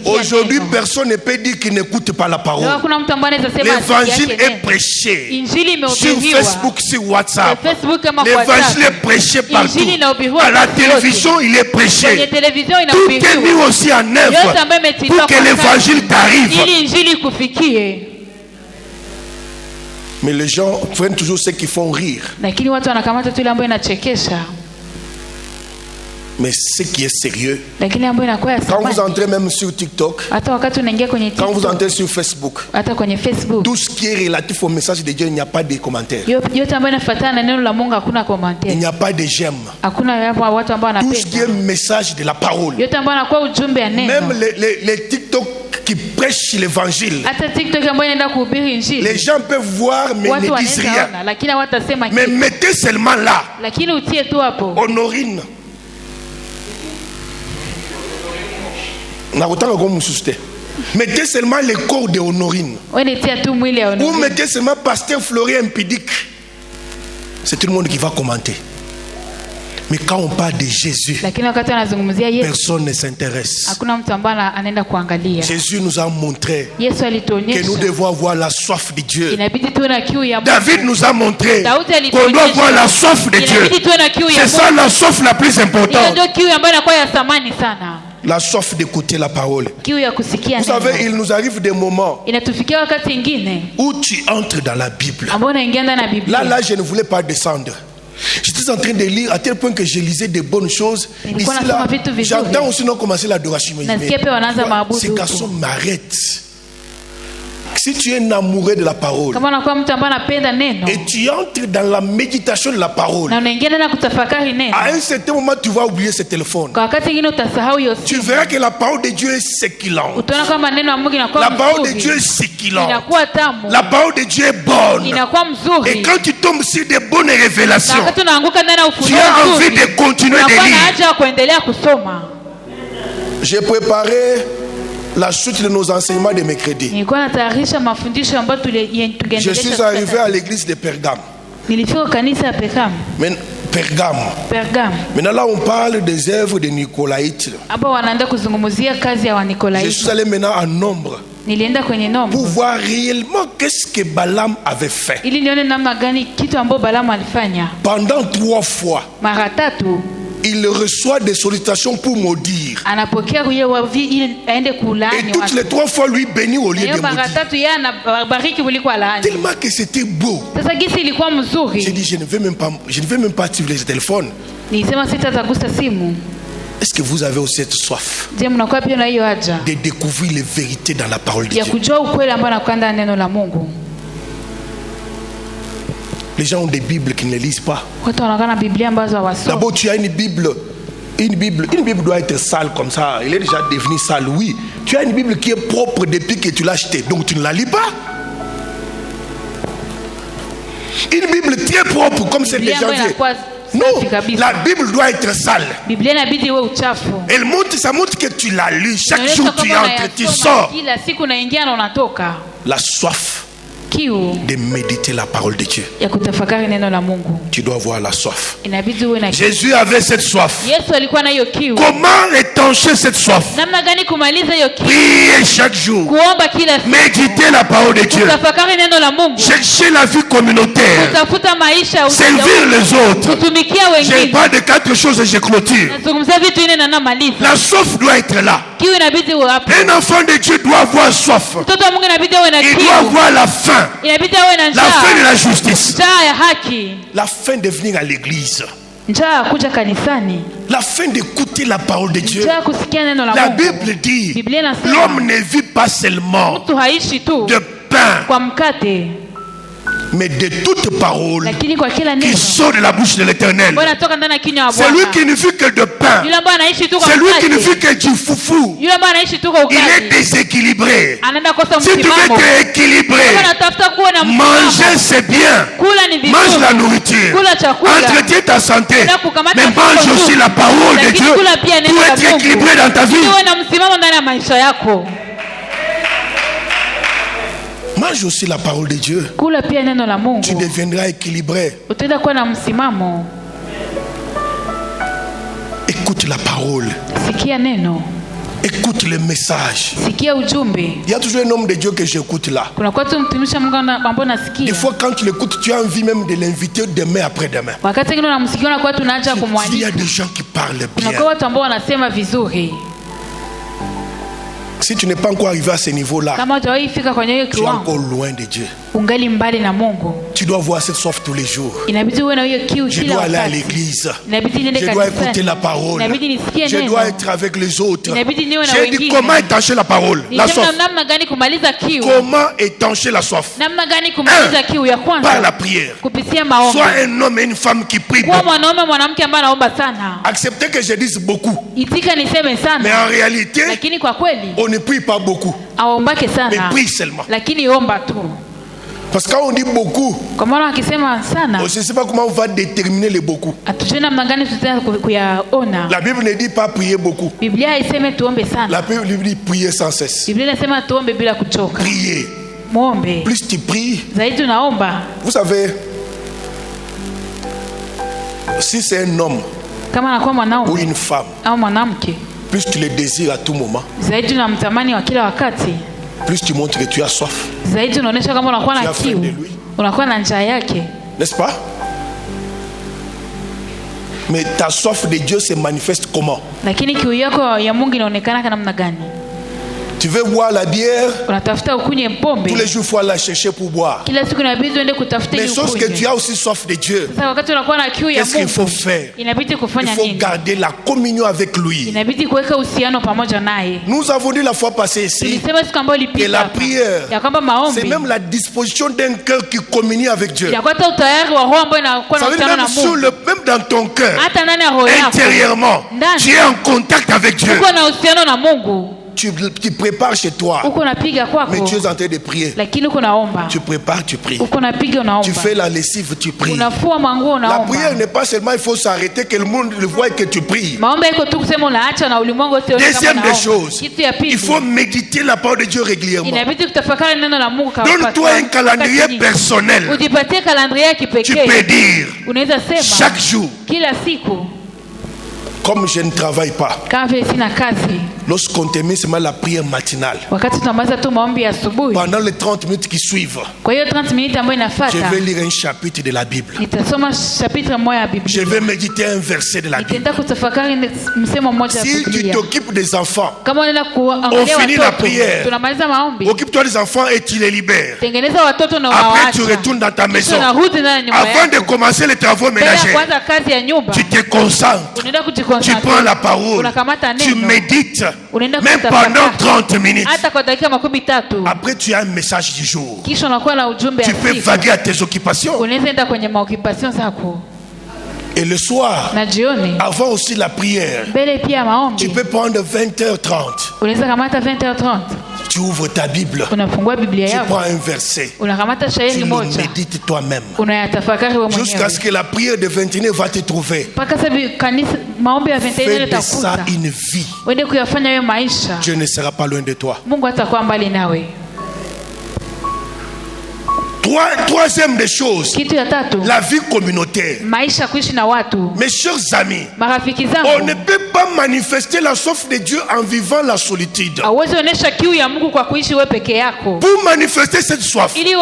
Aujourd'hui, personne ne peut dire qu'il n'écoute pas la parole. L'évangile est prêché sur Facebook, sur WhatsApp. L'évangile est prêché partout. À la télévision, il est prêché. Tout est mis aussi en œuvre pour que l'évangile t'arrive. Mais les gens prennent toujours ceux qui font rire. Mais ce qui est sérieux, quand vous entrez même sur TikTok, quand vous entrez sur Facebook, tout ce qui est relatif au message de Dieu, il n'y a pas de commentaires. Il n'y a pas de j'aime. Tout ce qui est message de la parole. Même les TikTok qui prêchent l'évangile, les gens peuvent voir mais ne disent rien. Mais mettez seulement là Honorine. Mettez seulement le corps de Honorine. Ou mettez seulement Pasteur Flori impudique. C'est tout le monde qui va commenter. Mais quand on parle de Jésus, personne ne s'intéresse. Jésus nous a montré que nous devons avoir la soif de Dieu. David nous a montré qu'on doit avoir la soif de Dieu. C'est ça la soif la plus importante. La soif d'écouter la parole. Vous savez, il nous arrive des moments où tu entres dans la Bible. Là, je ne voulais pas descendre. J'étais en train de lire à tel point que je lisais des bonnes choses. Ici, là, j'entends aussi non commencer l'adoration. Ces garçons m'arrêtent. Si tu es un amoureux de la parole et tu entres dans la méditation de la parole, à un certain moment tu vas oublier ce téléphone. Tu verras que la parole de Dieu est séquillante. La parole de Dieu est séquillante. La parole de Dieu est bonne. Et quand tu tombes sur des bonnes révélations, tu as envie de continuer de lire. J'ai préparé la suite de nos enseignements de mercredi. Je suis arrivé à l'église de Pergame. Pergame. Maintenant là on parle des œuvres de Nicolaïtes. Je suis allé maintenant en nombre pour voir réellement qu'est-ce que Balaam avait fait. Pendant 3 fois, il reçoit des sollicitations pour maudire. Et toutes les 3 fois, lui bénit au lieu de maudire. Tellement que c'était beau. J'ai dit, je ne vais même pas utiliser le téléphone. Est-ce que vous avez aussi cette soif de découvrir les vérités dans la parole de Dieu? Les gens ont des Bibles qui ne lisent pas. D'abord, tu as une Bible. Une Bible doit être sale comme ça. Elle est déjà devenue sale, oui. Tu as une Bible qui est propre depuis que tu l'as achetée. Donc tu ne la lis pas. Une Bible qui est propre comme celle de janvier. Non, la Bible doit être sale. Elle montre, ça montre que tu la lis. Chaque jour tu entres, tu sors. La soif de méditer la parole de Dieu. Tu dois avoir la soif. Jésus avait cette soif. Comment étancher cette soif? Prier chaque jour. Méditer la parole de Dieu. Chercher la vie communautaire. Servir les autres. Je parle de 4 choses et je clôture. La soif doit être là. Un enfant de Dieu doit avoir soif. Il doit avoir la faim. La fin de la justice. La fin de venir à l'église. La fin d'écouter la parole de Dieu. La Bible dit, l'homme ne vit pas seulement de pain, mais de toute parole qui sort de la bouche de l'Éternel. Celui qui ne vit que de pain, celui qui ne vit que du foufou, il est déséquilibré. Si tu veux être équilibré, manger c'est bien. Mange la nourriture, entretiens ta santé, mais mange aussi la parole de Dieu pour être équilibré dans ta vie. Mange aussi la parole de Dieu. Tu deviendras équilibré. Écoute la parole. Écoute le message. Il y a toujours un homme de Dieu que j'écoute là. Des fois quand tu l'écoutes, tu as envie même de l'inviter demain après-demain. Il y a des gens qui parlent bien. Si tu n'es pas encore arrivé à ce niveau-là, tu es encore loin de Dieu. Tu dois voir cette soif tous les jours. Je dois aller à l'église. Je dois écouter la parole. Je dois être avec les autres. J'ai dit comment étancher la parole, la soif. Comment étancher la soif? Par la prière. Sois un homme et une femme qui prient beaucoup. Acceptez que je dise beaucoup. Mais en réalité, on ne prie pas beaucoup. Mais prie seulement. Parce que quand on dit beaucoup, on ne sait pas comment on va déterminer les beaucoup. La Bible ne dit pas prier beaucoup. La Bible dit prier sans cesse. Prier. Plus tu pries, vous savez, si c'est un homme ou une femme, plus tu le désires à tout moment, plus tu montres que tu as soif. Tu as faim de lui. N'est-ce pas? Mais ta soif de Dieu se manifeste comment? Tu veux boire la bière, tous les jours il faut la chercher pour boire. Mais sauf que tu as aussi soif de Dieu. Qu'est-ce qu'il faut faire? Il faut garder la communion avec lui. Nous avons dit la fois passée ici que la prière, c'est même la disposition d'un cœur qui communie avec Dieu. Ça veut dire même dans ton cœur, intérieurement, tu es en contact avec Dieu. Tu prépares chez toi. Mais tu es en train de prier. Tu prépares, tu pries. Tu fais la lessive, tu pries. La prière n'est pas seulement il faut s'arrêter que le monde le voie que tu pries. Deuxième des choses, il faut méditer la parole de Dieu régulièrement. Donne-toi un calendrier personnel. Tu peux dire chaque jour. Comme je ne travaille pas, lorsqu'on termine seulement la prière matinale, pendant les 30 minutes qui suivent, je vais lire un chapitre de la Bible. Je vais méditer un verset de la Bible. Si tu t'occupes des enfants, on finit la prière, occupe-toi des enfants et tu les libères. Après tu retournes dans ta maison. Avant de commencer les travaux ménagers, tu te concentres. Tu prends la parole, tu médites, même pendant 30 minutes. Après, tu as un message du jour. Tu peux vaguer à tes occupations. Et le soir, avant aussi la prière, tu peux prendre 20h30. Tu ouvres ta Bible, tu prends un verset, tu le médites toi-même, jusqu'à ce que la prière de 21 va te trouver. Fais de ça une vie. Dieu ne sera pas loin de toi. Troisième des choses, la vie communautaire. Mes chers amis, on ne peut pas manifester la soif de Dieu en vivant la solitude. Pour manifester cette soif, il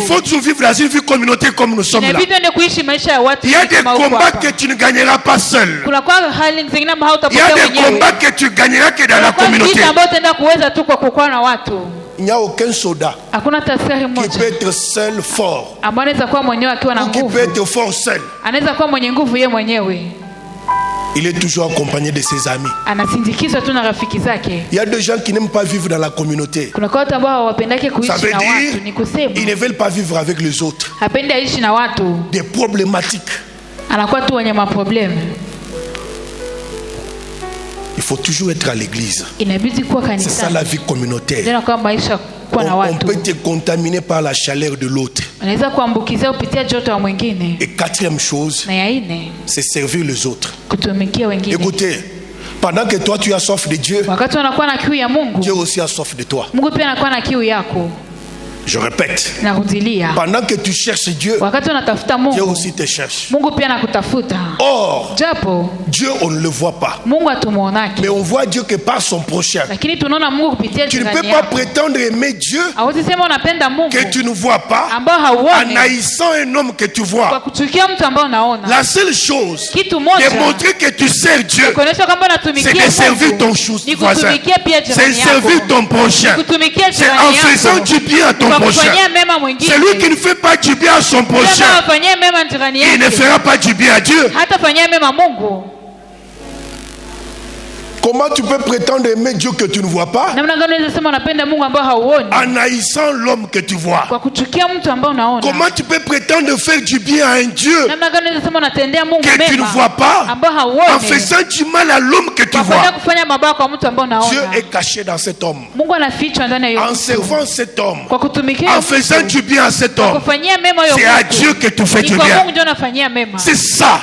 faut toujours vivre dans une vie communautaire comme nous sommes là. Il y a des combats que tu ne gagneras pas seul. Il y a des combats que tu gagneras que dans la communauté. Il n'y a aucun soldat qui peut être seul fort ou qui peut être fort seul. Il est toujours accompagné de ses amis. Il y a des gens qui n'aiment pas vivre dans la communauté. Ça veut dire ils ne veulent pas vivre avec les autres. Des problématiques. Il faut toujours être à l'église. C'est ça la vie communautaire. On peut te contaminer par la chaleur de l'autre. Et quatrième chose, c'est servir les autres. Écoutez, pendant que toi tu as soif de Dieu, Dieu aussi a soif de toi. Je répète, pendant que tu cherches Dieu, Dieu aussi te cherche. Or, Dieu on ne le voit pas, mais on voit Dieu que par son prochain. Tu ne peux pas prétendre aimer Dieu que tu ne vois pas en haïssant un homme que tu vois. La seule chose de montrer que tu sers Dieu, c'est de servir ton voisin, c'est de servir ton prochain, c'est en faisant du bien à ton prochain. Celui qui ne fait pas du bien à son prochain, il ne fera pas du bien à Dieu. Comment tu peux prétendre aimer Dieu que tu ne vois pas en haïssant l'homme que tu vois? Comment tu peux prétendre faire du bien à un Dieu que tu ne vois pas en faisant du mal à l'homme que tu vois? Dieu est caché dans cet homme. En servant cet homme, en faisant du bien à cet homme, c'est à Dieu que tu fais du bien. C'est ça.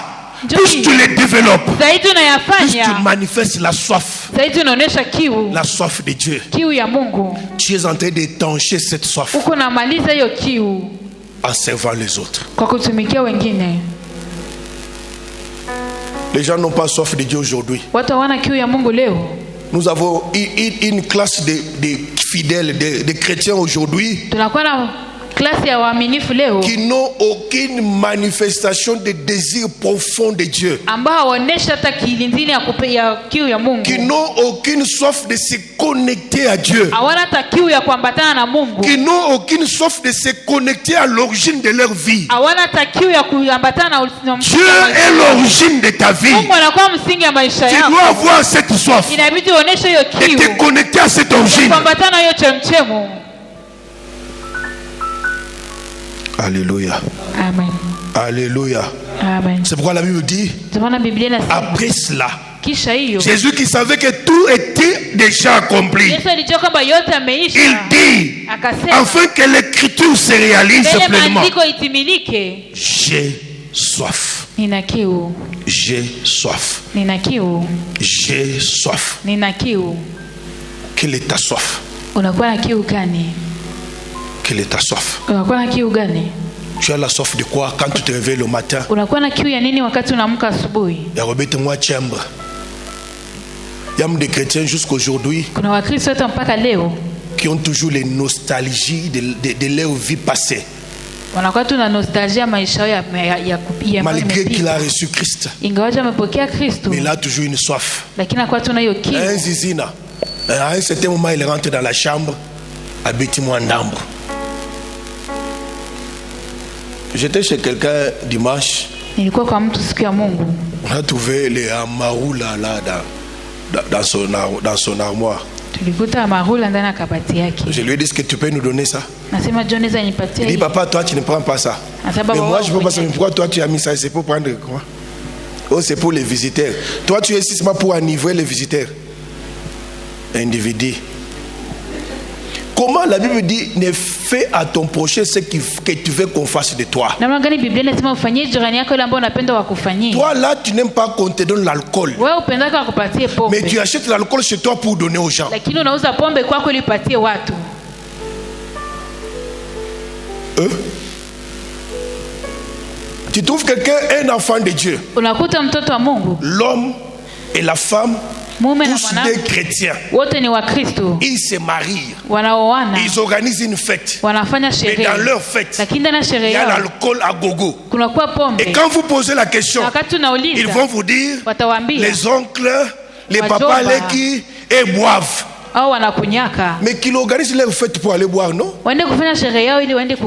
Plus tu les développes, plus tu manifestes la soif. La soif de Dieu. Tu es en train d'étancher cette soif en servant les autres. Les gens n'ont pas soif de Dieu aujourd'hui. Nous avons une classe de fidèles, de chrétiens aujourd'hui qui n'ont aucune manifestation de désir profond de Dieu, qui n'ont aucune soif de se connecter à Dieu, qui n'ont aucune soif de se connecter à l'origine de leur vie. Dieu est l'origine de ta vie. Tu dois avoir cette soif et te connecter à cette origine. Alléluia. Amen. Alléluia. Amen. C'est pourquoi la Bible dit, après cela, Jésus qui savait que tout était déjà accompli. Il dit, afin que l'écriture se réalise pleinement. J'ai soif. J'ai soif. J'ai soif. Quelle est ta soif? Quelle est ta soif? Tu as la soif de quoi quand tu te réveilles le matin? Il y a des chrétiens jusqu'aujourd'hui qui ont toujours les nostalgies de leur vie passée. Malgré qu'il a reçu Christ, mais il a toujours une soif. Un zizina. À un certain moment, il rentre dans la chambre, habite-moi en d'ambre. J'étais chez quelqu'un dimanche. On a trouvé les amarous là dans son armoire. Je lui ai dit, est-ce que tu peux nous donner ça? Il dit, papa, toi tu ne prends pas ça. Mais moi je ne peux pas ça. Mais pourquoi toi tu as mis ça? C'est pour prendre quoi? Oh, c'est pour les visiteurs. Toi tu es ici pour enivrer les visiteurs. Individu. Comment la Bible dit, ne fais à ton prochain ce que tu veux qu'on fasse de toi. Toi là, tu n'aimes pas qu'on te donne l'alcool. Mais tu achètes l'alcool chez toi pour donner aux gens. Tu trouves quelqu'un, un enfant de Dieu. L'homme et la femme, tous des chrétiens. Ils se marient. Ils organisent une fête. Et dans leur fête, il y a l'alcool à gogo. Et quand vous posez la question, ils vont vous dire, les oncles, les papas, les qui, et boivent. Mais qu'ils organisent leur fête pour aller boire, non?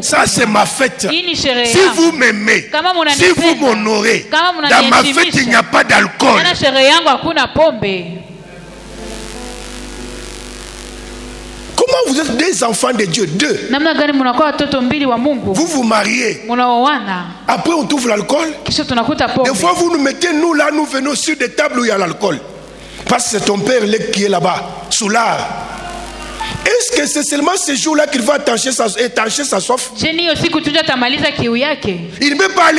Ça c'est ma fête. Si vous m'aimez, si vous m'honorez, dans ma fête il n'y a pas d'alcool. Comment vous êtes des enfants de Dieu? Deux. Vous vous mariez. Après on trouve l'alcool. Des fois vous nous mettez, nous là, nous venons sur des tables où il y a l'alcool. Parce que c'est ton père qui est là-bas, sous l'art. Est-ce que c'est seulement ce jour-là qu'il va étancher sa soif? Il ne peut pas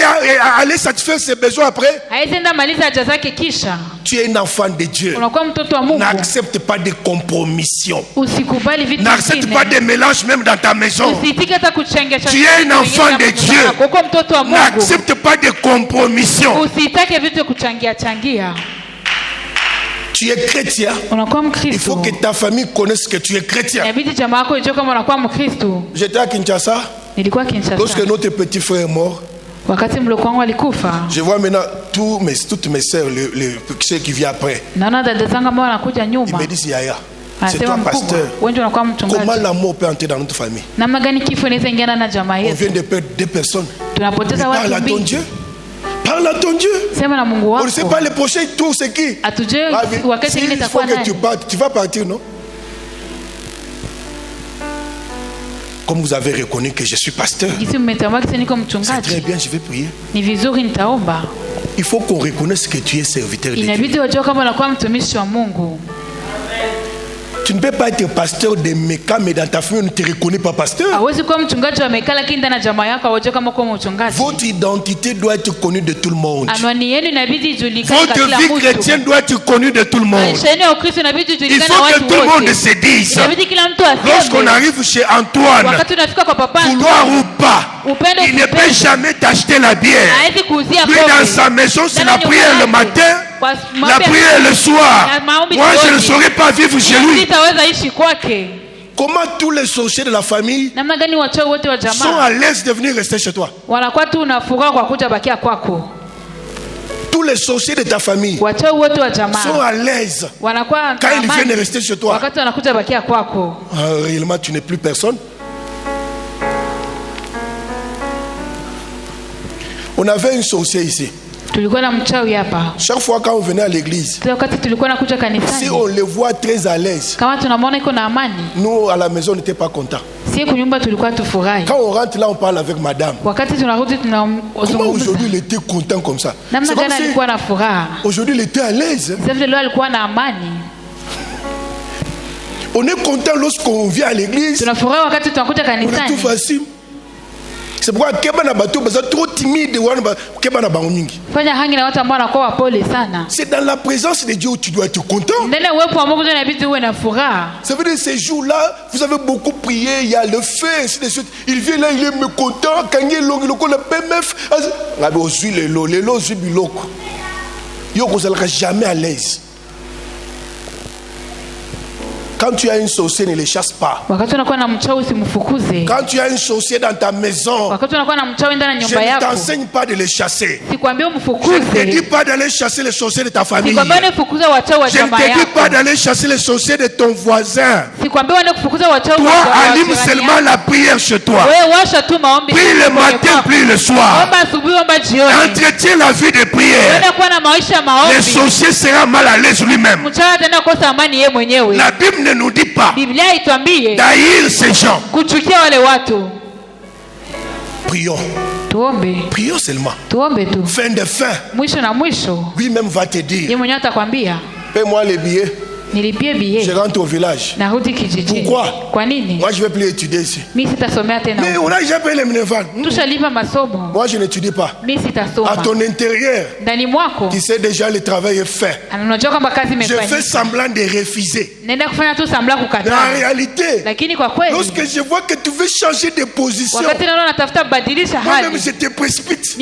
aller satisfaire ses besoins après. Tu es un enfant de Dieu. N'accepte pas de compromission. N'accepte pas de mélange même dans ta maison. Tu es un enfant de Dieu. N'accepte pas de compromission. Tu es chrétien. Il faut que ta famille connaisse que tu es chrétien. J'étais à Kinshasa. Lorsque notre petit frère est mort, je vois maintenant toutes mes soeurs, ceux qui viennent après. Ils me disent, Yaya, c'est toi pasteur. Comment l'amour peut entrer dans notre famille? On vient de perdre 2 personnes. Parle à ton Dieu. Parle à ton Dieu. On ne sait pas le prochain tour c'est qui. Il faut que tu partes. Tu vas partir, non? Comme vous avez reconnu que je suis pasteur, c'est très bien, je vais prier. Il faut qu'on reconnaisse que tu es serviteur de Dieu. Tu ne peux pas être pasteur de Meka, mais dans ta famille, on ne te reconnaît pas pasteur. Votre identité doit être connue de tout le monde. Votre vie chrétienne doit être connue de tout le monde. Il faut que tout le monde se dise. Lorsqu'on arrive chez Antoine, vouloir ou pas, il ne peut jamais t'acheter la bière. Lui, dans sa maison, c'est la prière le matin, la prière le soir. Moi, je ne saurais pas vivre chez lui. Comment tous les sorciers de la famille sont à l'aise de venir rester chez toi? Tous les sorciers de ta famille sont à l'aise quand ils viennent rester chez toi. Réellement, tu n'es plus personne. On avait une sorcière ici. Chaque fois quand on venait à l'église, si on les voit très à l'aise, nous à la maison on n'était pas contents. Quand on rentre là, on parle avec madame. Comment aujourd'hui il était content comme ça? Aujourd'hui il était à l'aise. On est content lorsqu'on vient à l'église. On est tout facile. C'est pourquoi Keba na bateau parce trop timide. C'est dans la présence de Dieu où tu dois être content. Ça veut dire ces jours-là, vous avez beaucoup prié, il y a le feu, ainsi de suite. Il vient là, il est mécontent. Quand il est long, il est PMF. Il ne jamais à l'aise. Quand tu as une sorcière, ne les chasse pas. Quand tu as une sorcière dans ta maison, je ne t'enseigne pas de les chasser. Je ne te dis pas d'aller chasser les sorciers de ta famille. Je ne te dis pas d'aller chasser les sorciers de ton voisin. Toi, allume seulement la prière chez toi. Prie le matin, prie le soir. Entretiens la vie de prière. Les sorciers seront mal à l'aise lui-même. La Bible ne nous dit pas d'haïr ces gens. Prions. Prions seulement. Fin de fin. Lui-même va te dire, paie-moi les billets. Je rentre au village. Pourquoi? Moi je ne vais plus étudier ici. Mais on a déjà payé les minervales. Moi je n'étudie pas. À ton intérieur, tu sais déjà le travail est fait. Je fais semblant de refuser. En réalité, lorsque je vois que tu veux changer de position, moi-même je te précipite.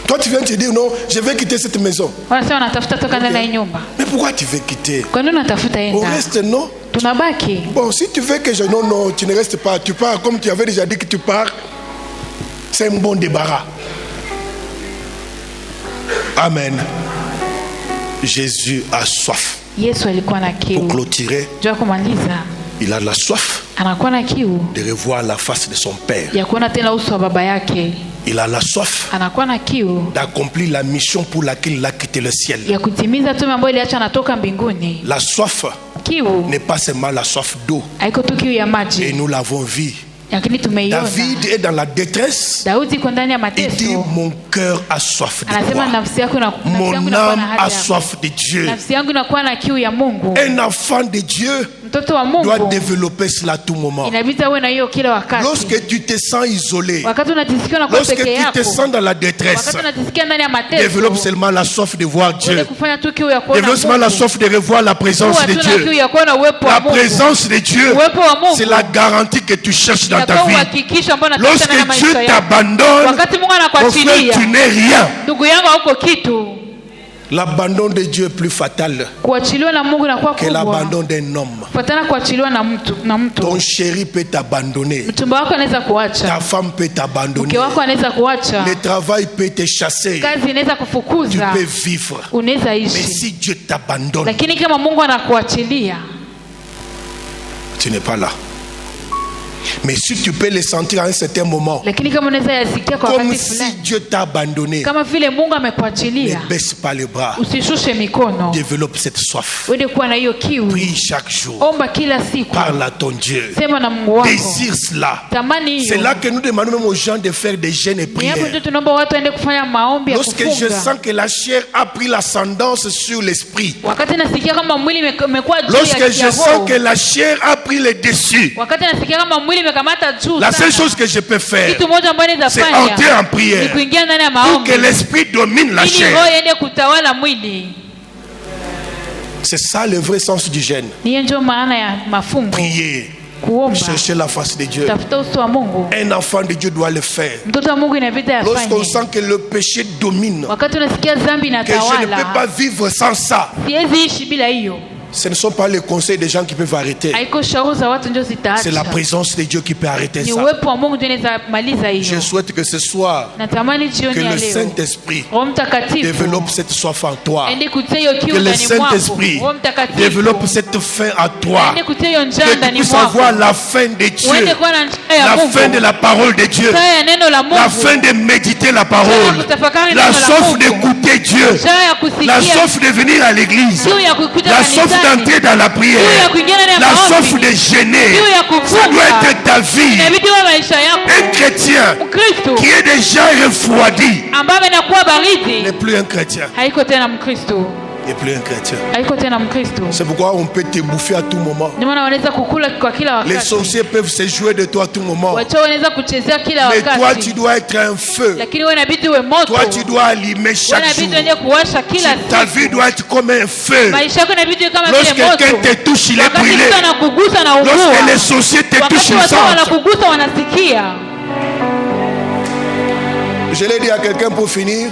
Toi tu viens te dire non, je vais quitter cette maison. Mais pourquoi tu veux quitter? On reste non? Bon, si tu veux que je... Non, tu ne restes pas. Tu pars comme tu avais déjà dit que tu pars. C'est un bon débarras. Amen. Jésus a soif. Pour clôturer, il a la soif de revoir la face de son Père. Il a la soif d'accomplir la mission pour laquelle il a quitté le ciel. La soif n'est pas seulement la soif d'eau. Et nous l'avons vu. David est dans la détresse. Il dit mon cœur a soif de toi. Mon âme a soif de Dieu. Un enfant de Dieu doit développer cela à tout moment. Lorsque tu te sens isolé, lorsque tu te sens dans la détresse, développe seulement la soif de voir Dieu. Développe seulement la soif de revoir la présence de Dieu. La présence de Dieu, c'est la garantie que tu cherches dans ta vie. Lorsque Dieu t'abandonne, mon frère, tu n'es rien. L'abandon de Dieu est plus fatal que l'abandon d'un homme. Ton chéri peut t'abandonner. Ta femme peut t'abandonner. Le travail peut te chasser. Tu peux vivre. Mais si Dieu t'abandonne, tu n'es pas là. Mais si tu peux le sentir à un certain moment, comme si Dieu t'a abandonné, ne baisse pas les bras. Développe cette soif. Prie chaque jour. Parle à ton Dieu. Désire cela. C'est là que nous demandons même aux gens de faire des jeûnes et prières. Lorsque je sens que la chair a pris l'ascendance sur l'esprit, lorsque je sens que la chair a pris le dessus, la seule chose que je peux faire, c'est entrer en prière pour que l'esprit domine la chair. C'est ça le vrai sens du jeûne. Prier. Chercher la face de Dieu. Un enfant de Dieu doit le faire. Lorsqu'on sent que le péché domine, que je ne peux pas vivre sans ça, ce ne sont pas les conseils des gens qui peuvent arrêter. C'est la présence de Dieu qui peut arrêter ça. Je souhaite que ce soir, que le Saint-Esprit développe cette soif en toi. Que le Saint-Esprit développe cette faim en toi. Que tu puisses avoir la faim de Dieu. La faim de la parole de Dieu. La faim de méditer la parole. La soif d'écouter Dieu. La soif de venir à l'église. La soif d'entrer dans la prière, la soif de gêner, ça doit être ta vie. Un chrétien qui est déjà refroidi n'est plus un chrétien. Il n'est plus un chrétien. C'est pourquoi on peut te bouffer à tout moment. Les sorciers peuvent se jouer de toi à tout moment. Mais toi, tu dois être un feu. Toi, tu dois allumer chaque jour. Ta vie doit être comme un feu. Lorsque quelqu'un te touche, il est brûlé. Lorsque les sorciers te touchent, ils sentent. Je l'ai dit à quelqu'un pour finir.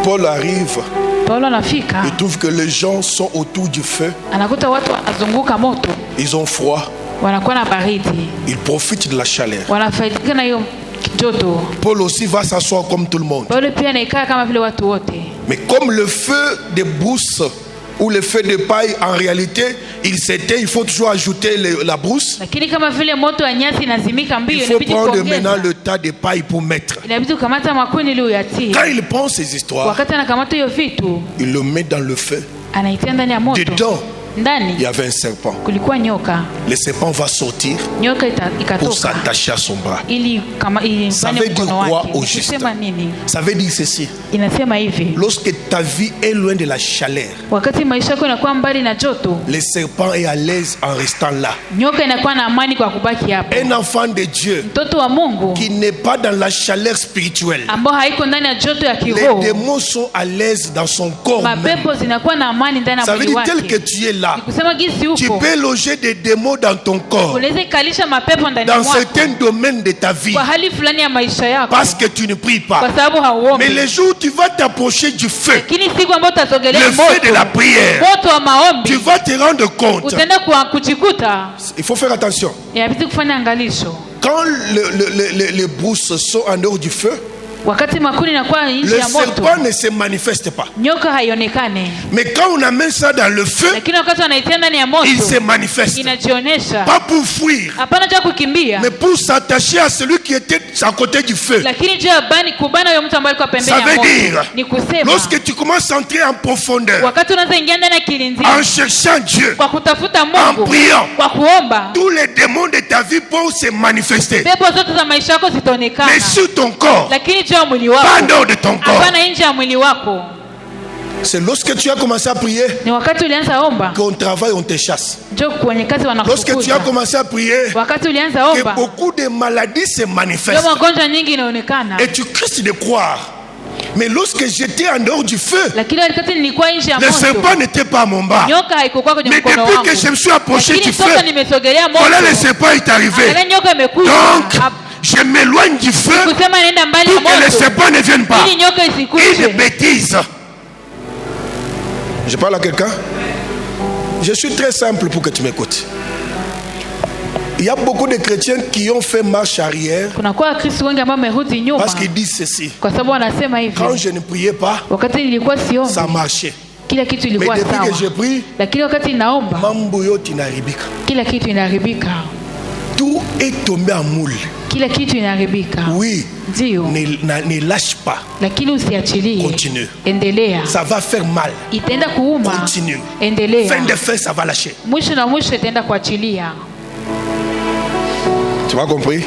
Paul arrive. Il trouve que les gens sont autour du feu. Ils ont froid. Ils profitent de la chaleur. Paul aussi va s'asseoir comme tout le monde. Mais comme le feu de brousse ou le feu de paille, en réalité, il s'éteint, il faut toujours ajouter la brousse. Il faut prendre maintenant le tas de paille pour mettre. Quand il prend ces histoires, il le met dans le feu. Dedans, il y avait un serpent. Le serpent va sortir pour s'attacher à son bras. Ça veut dire quoi au juste? Ça veut dire ceci. Lorsque ta vie est loin de la chaleur, le serpent est à l'aise en restant là. Un enfant de Dieu qui n'est pas dans la chaleur spirituelle, les démons sont à l'aise dans son corps même. Ça veut dire tel que tu es là, tu peux loger des démons dans ton corps, dans certains domaines de ta vie, parce que tu ne pries pas. Mais les jours où tu vas t'approcher du feu, le feu de la prière, tu vas te rendre compte. Il faut faire attention. Quand les brousses sont en dehors du feu, le serpent ne se manifeste pas. Mais quand on amène ça dans le feu, il se manifeste. Pas pour fuir, mais pour s'attacher à celui qui était à côté du feu. Ça veut dire, lorsque tu commences à entrer en profondeur, en cherchant Dieu, en priant, tous les démons de ta vie peuvent se manifester. Mais sur ton corps, pas en dehors de ton corps. C'est lorsque tu as commencé à prier qu'on travaille, on te chasse. Lorsque tu as commencé à prier que beaucoup de maladies se manifestent. Et tu cries de croire. Mais lorsque j'étais en dehors du feu, le serpent n'était pas à mon bas. Mais depuis que je me suis approché du feu, voilà, le serpent est arrivé. Donc, je m'éloigne du feu pour que le serpent ne vienne pas. Une bêtise. Je parle à quelqu'un. Je suis très simple pour que tu m'écoutes. Il y a beaucoup de chrétiens qui ont fait marche arrière parce qu'ils disent ceci. Quand je ne priais pas, ça marchait. Mais depuis que je prie, mambo yote inaharibika. Tout est tombé en moule. Oui, ne lâche pas. Continue. Ça va faire mal. Continue. Fin de fait, ça va lâcher. Tu m'as compris?